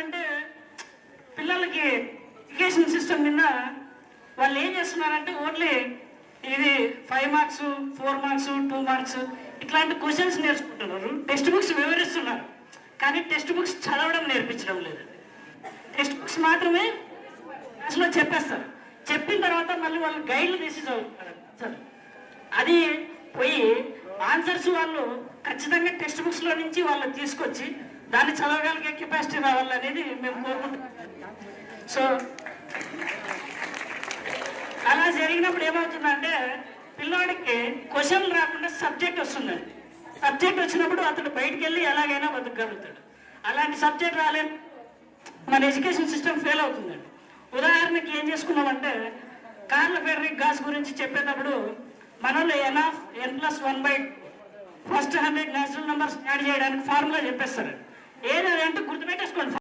అంటే పిల్లలకి education system మీద వాళ్ళు ఏం చేస్తున్నారంటే ఓన్లీ ఇది 5 మార్క్స్ 4 మార్క్స్ 2 మార్క్స్ ఇట్లాంటి క్వశ్చన్స్ నేర్చుకుంటున్నారు. టెక్స్ట్ బుక్స్ వివరిస్తున్నారు కానీ టెక్స్ట్ బుక్స్ చదవడం నేర్పించడం లేదు. టెక్స్ట్ బుక్స్ మాత్రమే క్లాస్లో చెప్పేస్తారు. చెప్పిన తర్వాత మళ్ళీ వాళ్ళు గైడ్లు తీసి చదువుతారు. అది పోయి ఆన్సర్స్ వాళ్ళు ఖచ్చితంగా టెక్స్ట్ బుక్స్లో నుంచి వాళ్ళు తీసుకొచ్చి దాన్ని చదవగలిగే కెపాసిటీ రావాలనేది మేము కోరుకుంటున్నాం. సో అలా జరిగినప్పుడు ఏమవుతుందంటే పిల్లవాడికి క్వశ్చన్ రాకుండా సబ్జెక్ట్ వస్తుందండి. సబ్జెక్ట్ వచ్చినప్పుడు అతడు బయటికి వెళ్ళి ఎలాగైనా బతకగలుగుతాడు. అలాంటి సబ్జెక్ట్ రాలేదు మన ఎడ్యుకేషన్ సిస్టమ్ ఫెయిల్ అవుతుందండి. ఉదాహరణకి ఏం చేసుకున్నామంటే కార్ల్ ఫ్రెడరిక్ గాస్ గురించి చెప్పేటప్పుడు మనలో n+1/2 first 100 natural numbers add చేయడానికి ఫార్ములా చెప్పేస్తారు. ఏదంటే గుర్తుపెట్టేసుకోండి.